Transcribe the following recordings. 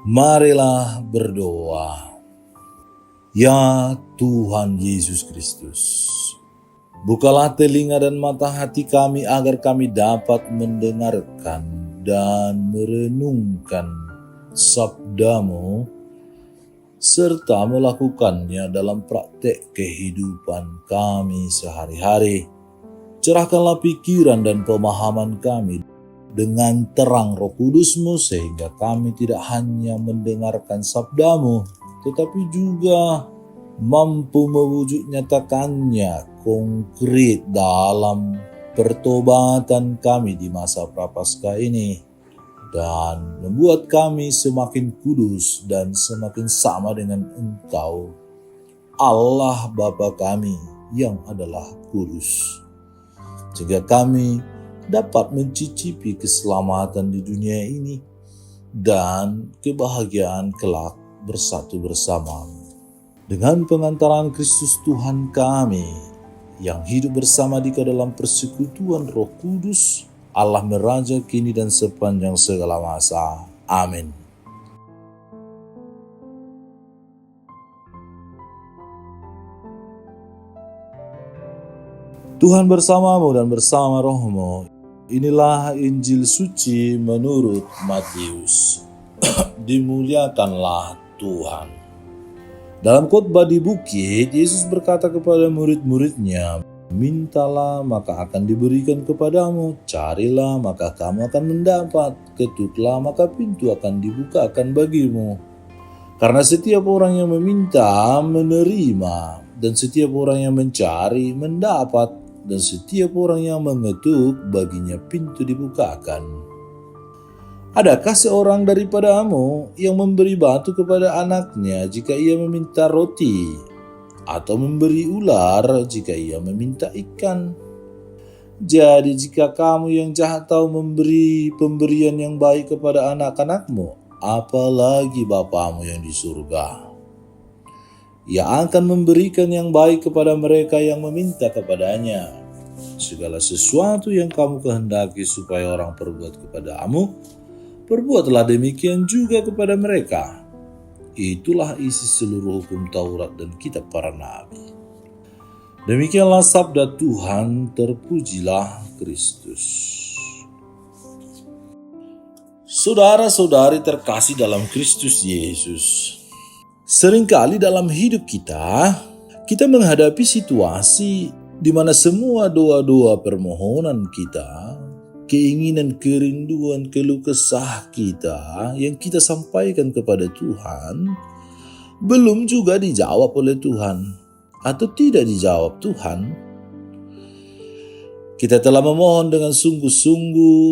Marilah berdoa. Ya Tuhan Yesus Kristus, bukalah telinga dan mata hati kami agar kami dapat mendengarkan dan merenungkan sabda-Mu serta melakukannya dalam praktek kehidupan kami sehari-hari. Cerahkanlah pikiran dan pemahaman kami dengan terang Roh Kudus-Mu sehingga kami tidak hanya mendengarkan sabda-Mu, tetapi juga mampu mewujud nyatakannya konkret dalam pertobatan kami di masa Prapaskah ini, dan membuat kami semakin kudus dan semakin sama dengan Engkau, Allah Bapa kami yang adalah kudus, sehingga kami dapat mencicipi keselamatan di dunia ini dan kebahagiaan kelak bersatu bersama dengan pengantaran Kristus Tuhan kami yang hidup bersama Dikau dalam persekutuan Roh Kudus, Allah meraja kini dan sepanjang segala masa. Amin. Tuhan bersamamu dan bersama rohmu. Inilah Injil suci menurut Matius. Dimuliakanlah Tuhan. Dalam khotbah di bukit, Yesus berkata kepada murid-muridnya, mintalah maka akan diberikan kepadamu, carilah maka kamu akan mendapat, ketuklah maka pintu akan dibukakan bagimu. Karena setiap orang yang meminta menerima, dan setiap orang yang mencari mendapat, dan setiap orang yang mengetuk baginya pintu dibukakan. Adakah seorang daripadamu yang memberi batu kepada anaknya jika ia meminta roti, atau memberi ular jika ia meminta ikan? Jadi jika kamu yang jahat tahu memberi pemberian yang baik kepada anak-anakmu, apalagi Bapamu yang di surga. Ia akan memberikan yang baik kepada mereka yang meminta kepadanya. Segala sesuatu yang kamu kehendaki supaya orang perbuat kepadamu, perbuatlah demikian juga kepada mereka. Itulah isi seluruh hukum Taurat dan kitab para nabi. Demikianlah sabda Tuhan, terpujilah Kristus. Saudara-saudari terkasih dalam Kristus Yesus, seringkali dalam hidup kita menghadapi situasi di mana semua doa-doa permohonan kita, keinginan, kerinduan, keluh kesah kita yang kita sampaikan kepada Tuhan belum juga dijawab oleh Tuhan atau tidak dijawab Tuhan. Kita telah memohon dengan sungguh-sungguh,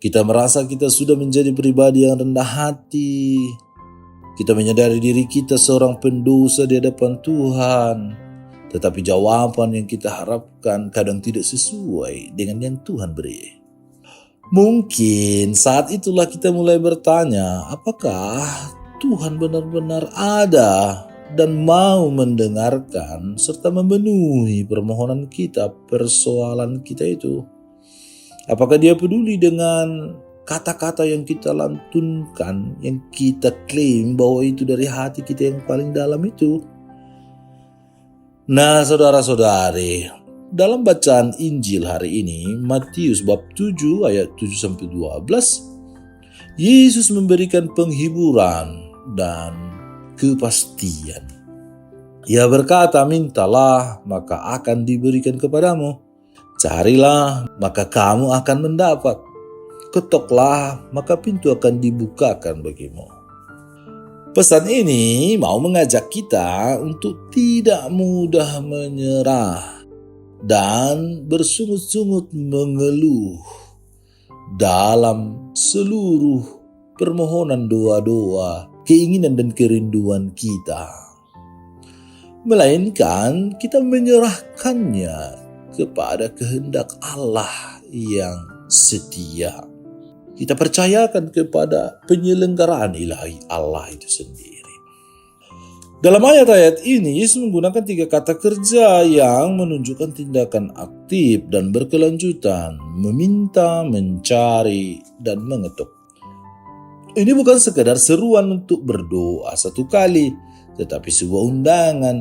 kita merasa kita sudah menjadi pribadi yang rendah hati, kita menyadari diri kita seorang pendosa di hadapan Tuhan, tetapi jawaban yang kita harapkan kadang tidak sesuai dengan yang Tuhan beri. Mungkin saat itulah kita mulai bertanya, apakah Tuhan benar-benar ada dan mau mendengarkan serta memenuhi permohonan kita, persoalan kita itu? Apakah Dia peduli dengan kata-kata yang kita lantunkan, yang kita klaim bahwa itu dari hati kita yang paling dalam itu? Nah, saudara-saudari, dalam bacaan Injil hari ini, Matius bab 7 ayat 7-12, Yesus memberikan penghiburan dan kepastian. Ia berkata, mintalah maka akan diberikan kepadamu, carilah maka kamu akan mendapat, ketoklah maka pintu akan dibukakan bagimu. Pesan ini mau mengajak kita untuk tidak mudah menyerah dan bersungut-sungut mengeluh dalam seluruh permohonan doa-doa, keinginan dan kerinduan kita. Melainkan kita menyerahkannya kepada kehendak Allah yang setia. Kita percayakan kepada penyelenggaraan ilahi Allah itu sendiri. Dalam ayat-ayat ini, Yesus menggunakan 3 kata kerja yang menunjukkan tindakan aktif dan berkelanjutan, meminta, mencari, dan mengetuk. Ini bukan sekedar seruan untuk berdoa satu kali, tetapi sebuah undangan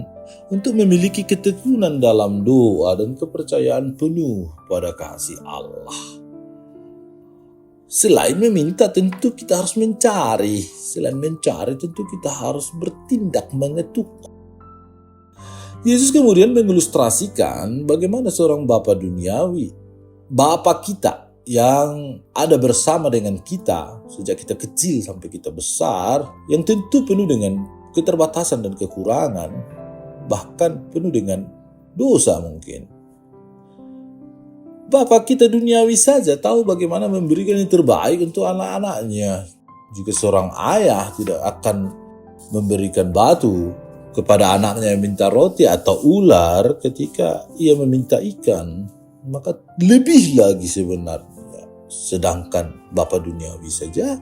untuk memiliki ketekunan dalam doa dan kepercayaan penuh pada kasih Allah. Selain meminta, tentu kita harus mencari. Selain mencari, tentu kita harus bertindak mengetuk. Yesus kemudian mengilustrasikan bagaimana seorang Bapa duniawi, Bapa kita yang ada bersama dengan kita sejak kita kecil sampai kita besar, yang tentu penuh dengan keterbatasan dan kekurangan, bahkan penuh dengan dosa mungkin. Bapa kita duniawi saja tahu bagaimana memberikan yang terbaik untuk anak-anaknya. Jika seorang ayah tidak akan memberikan batu kepada anaknya yang minta roti atau ular ketika ia meminta ikan, maka lebih lagi sebenarnya. Sedangkan Bapa duniawi saja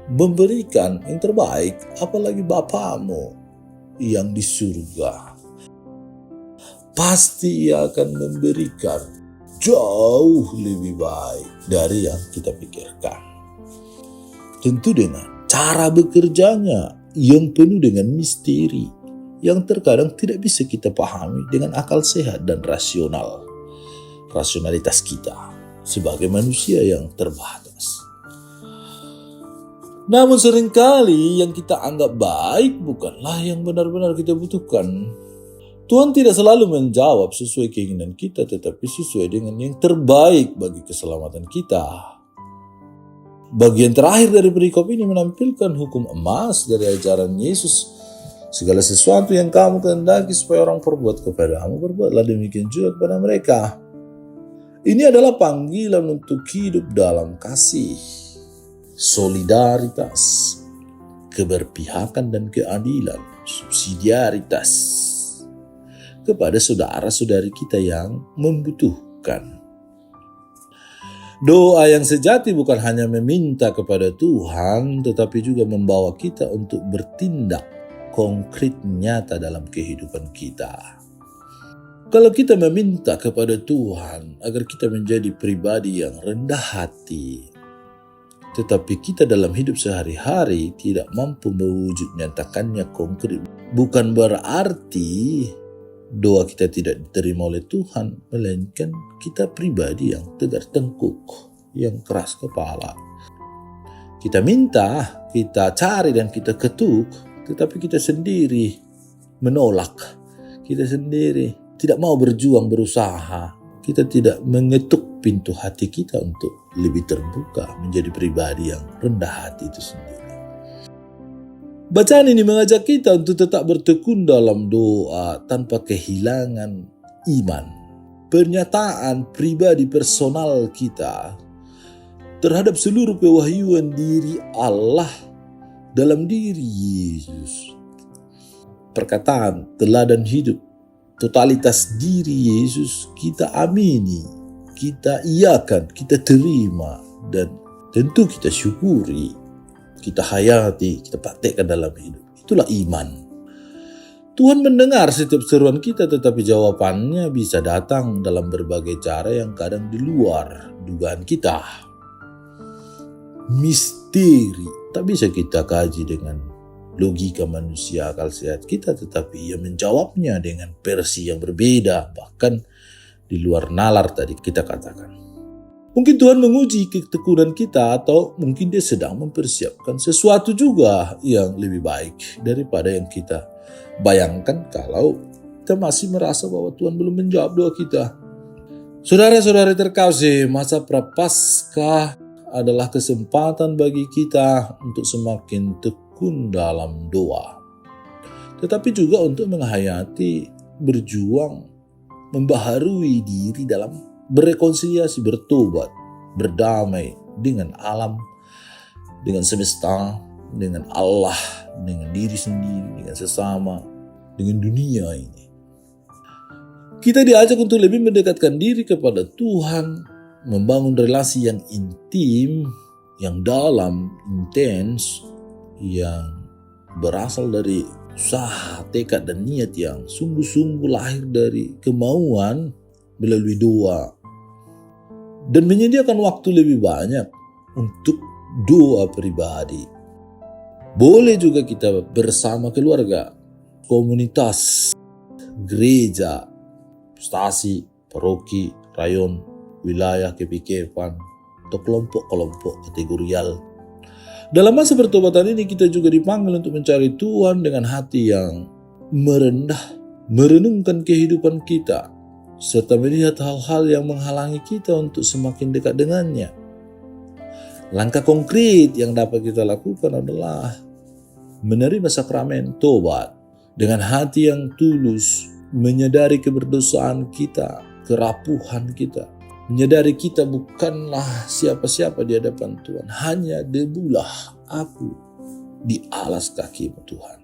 memberikan yang terbaik, apalagi Bapamu yang di surga. Pasti ia akan memberikan jauh lebih baik dari yang kita pikirkan. Tentu dengan cara bekerjanya yang penuh dengan misteri, yang terkadang tidak bisa kita pahami dengan akal sehat dan rasionalitas kita sebagai manusia yang terbatas. Namun seringkali yang kita anggap baik bukanlah yang benar-benar kita butuhkan. Tuhan tidak selalu menjawab sesuai keinginan kita, tetapi sesuai dengan yang terbaik bagi keselamatan kita. Bagian terakhir dari perikop ini menampilkan hukum emas dari ajaran Yesus. Segala sesuatu yang kamu kehendaki supaya orang perbuat kepadamu, berbuatlah demikian juga kepada mereka. Ini adalah panggilan untuk hidup dalam kasih, solidaritas, keberpihakan dan keadilan, subsidiaritas kepada saudara-saudari kita yang membutuhkan. Doa yang sejati bukan hanya meminta kepada Tuhan, tetapi juga membawa kita untuk bertindak konkret nyata dalam kehidupan kita. Kalau kita meminta kepada Tuhan agar kita menjadi pribadi yang rendah hati, tetapi kita dalam hidup sehari-hari tidak mampu mewujud nyatakannya konkret, bukan berarti doa kita tidak diterima oleh Tuhan, melainkan kita pribadi yang tegar tengkuk, yang keras kepala. Kita minta, kita cari dan kita ketuk, tetapi kita sendiri menolak. Kita sendiri tidak mau berjuang, berusaha. Kita tidak mengetuk pintu hati kita untuk lebih terbuka, menjadi pribadi yang rendah hati itu sendiri. Bacaan ini mengajak kita untuk tetap bertekun dalam doa tanpa kehilangan iman. Pernyataan pribadi personal kita terhadap seluruh pewahyuan diri Allah dalam diri Yesus. Perkataan teladan hidup, totalitas diri Yesus kita amini, kita iakan, kita terima, dan tentu kita syukuri. Kita hayati, kita praktekkan dalam hidup. Itulah iman. Tuhan mendengar setiap seruan kita, tetapi jawabannya bisa datang dalam berbagai cara yang kadang di luar dugaan kita. Misteri tak bisa kita kaji dengan logika manusia akal sehat kita, tetapi ia menjawabnya dengan versi yang berbeda, bahkan di luar nalar tadi kita katakan. Mungkin Tuhan menguji ketekunan kita, atau mungkin Dia sedang mempersiapkan sesuatu juga yang lebih baik daripada yang kita bayangkan kalau kita masih merasa bahwa Tuhan belum menjawab doa kita. Saudara-saudara terkasih, masa Prapaskah adalah kesempatan bagi kita untuk semakin tekun dalam doa. Tetapi juga untuk menghayati, berjuang, membaharui diri dalam berrekonsiliasi, bertobat, berdamai dengan alam, dengan semesta, dengan Allah, dengan diri sendiri, dengan sesama, dengan dunia ini. Kita diajak untuk lebih mendekatkan diri kepada Tuhan, membangun relasi yang intim, yang dalam, intens, yang berasal dari usaha, tekad, dan niat yang sungguh-sungguh lahir dari kemauan melalui doa, dan menyediakan waktu lebih banyak untuk doa pribadi Boleh juga kita bersama keluarga, komunitas, gereja, stasi, paroki, rayon, wilayah, kepikepan, atau kelompok-kelompok kategorial. Dalam masa pertobatan ini kita juga dipanggil untuk mencari Tuhan dengan hati yang merendah, merenungkan kehidupan kita, serta melihat hal-hal yang menghalangi kita untuk semakin dekat dengannya. Langkah konkret yang dapat kita lakukan adalah menerima sakramen tobat dengan hati yang tulus, menyadari keberdosaan kita, kerapuhan kita, menyadari kita bukanlah siapa-siapa di hadapan Tuhan, hanya debulah aku di alas kaki-Mu Tuhan.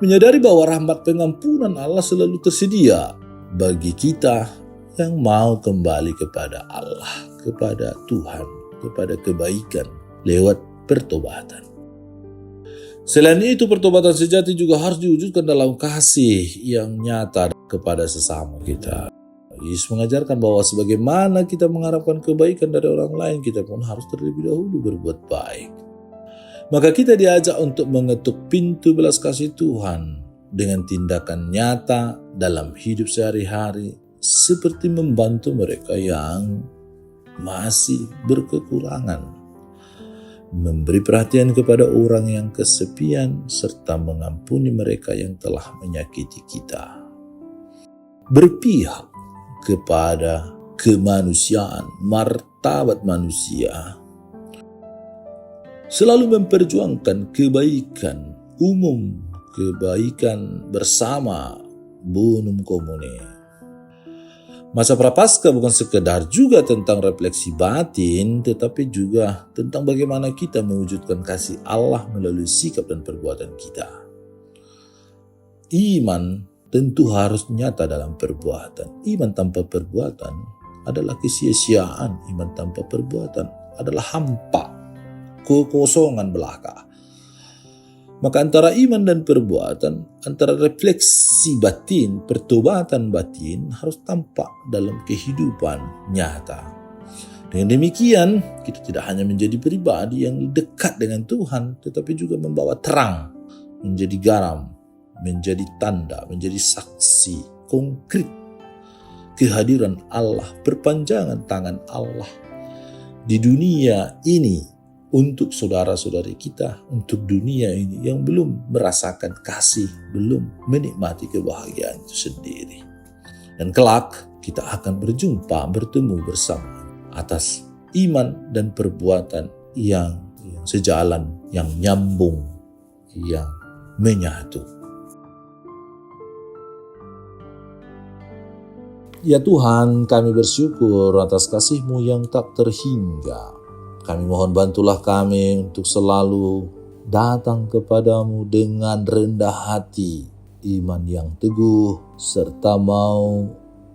Menyadari bahwa rahmat pengampunan Allah selalu tersedia bagi kita yang mau kembali kepada Allah, kepada Tuhan, kepada kebaikan lewat pertobatan. Selain itu, pertobatan sejati juga harus diwujudkan dalam kasih yang nyata kepada sesama kita. Yesus mengajarkan bahwa sebagaimana kita mengharapkan kebaikan dari orang lain, kita pun harus terlebih dahulu berbuat baik. Maka kita diajak untuk mengetuk pintu belas kasih Tuhan dengan tindakan nyata dalam hidup sehari-hari, seperti membantu mereka yang masih berkekurangan, memberi perhatian kepada orang yang kesepian, serta mengampuni mereka yang telah menyakiti kita. Berpihak kepada kemanusiaan, martabat manusia, selalu memperjuangkan kebaikan umum, kebaikan bersama, bonum commune. Masa Prapaskah bukan sekedar juga tentang refleksi batin, tetapi juga tentang bagaimana kita mewujudkan kasih Allah melalui sikap dan perbuatan kita. Iman tentu harus nyata dalam perbuatan. Iman tanpa perbuatan adalah kesia-siaan. Iman tanpa perbuatan adalah hampa, kekosongan belaka. Maka antara iman dan perbuatan, antara refleksi batin, pertobatan batin harus tampak dalam kehidupan nyata. Dengan demikian, kita tidak hanya menjadi pribadi yang dekat dengan Tuhan, tetapi juga membawa terang, menjadi garam, menjadi tanda, menjadi saksi konkret kehadiran Allah, perpanjangan tangan Allah di dunia ini, untuk saudara-saudari kita, untuk dunia ini yang belum merasakan kasih, belum menikmati kebahagiaan itu sendiri. Dan kelak kita akan bertemu bersama atas iman dan perbuatan yang sejalan, yang nyambung, yang menyatu. Ya Tuhan, kami bersyukur atas kasih-Mu yang tak terhingga. Kami mohon bantulah kami untuk selalu datang kepadamu dengan rendah hati, iman yang teguh, serta mau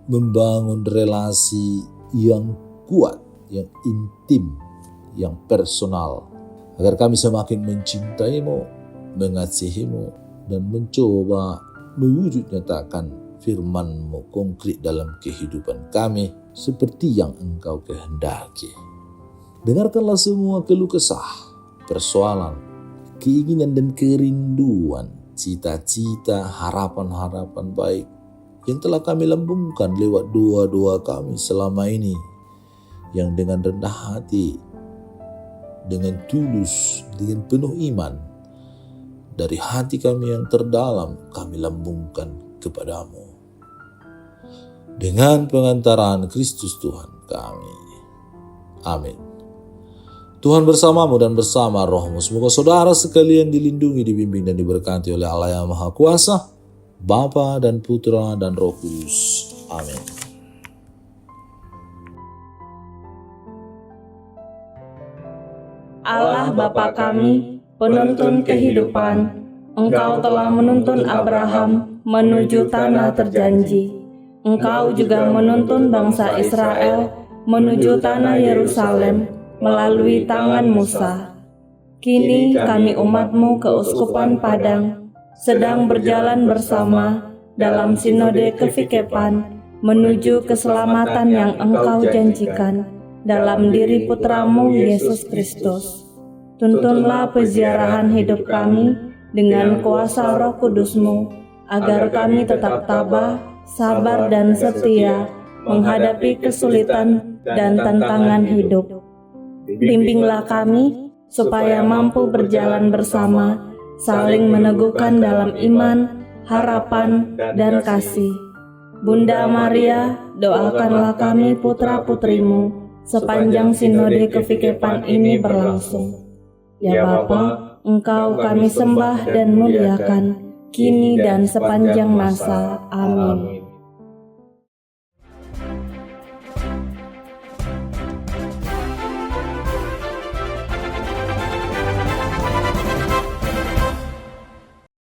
membangun relasi yang kuat, yang intim, yang personal, agar kami semakin mencintai-Mu, mengasihi-Mu, dan mencoba mewujud nyatakan firman-Mu konkret dalam kehidupan kami, seperti yang Engkau kehendaki. Dengarkanlah semua keluh kesah, persoalan, keinginan dan kerinduan, cita-cita, harapan-harapan baik yang telah kami lambungkan lewat doa-doa kami selama ini, yang dengan rendah hati, dengan tulus, dengan penuh iman, dari hati kami yang terdalam kami lambungkan kepadamu. Dengan pengantaran Kristus Tuhan kami. Amin. Tuhan bersamamu dan bersama rohmu. Semoga saudara sekalian dilindungi, dibimbing, dan diberkati oleh Allah yang Maha Kuasa, Bapa dan Putra dan Roh Kudus. Amin. Allah Bapa kami, penuntun kehidupan, Engkau telah menuntun Abraham menuju tanah terjanji. Engkau juga menuntun bangsa Israel menuju tanah Yerusalem melalui tangan Musa. Kini kami umat-Mu keuskupan Padang sedang berjalan bersama dalam sinode kefikepan menuju keselamatan yang Engkau janjikan dalam diri Putra-Mu Yesus Kristus. Tuntunlah peziarahan hidup kami dengan kuasa Roh Kudus-Mu, agar kami tetap tabah, sabar dan setia menghadapi kesulitan dan tantangan hidup. Bimbinglah kami supaya mampu berjalan bersama, saling meneguhkan dalam iman, harapan, dan kasih. Bunda Maria, doakanlah kami putra-putrimu sepanjang sinode kefikepan ini berlangsung. Ya Bapa, Engkau kami sembah dan muliakan, kini dan sepanjang masa. Amin.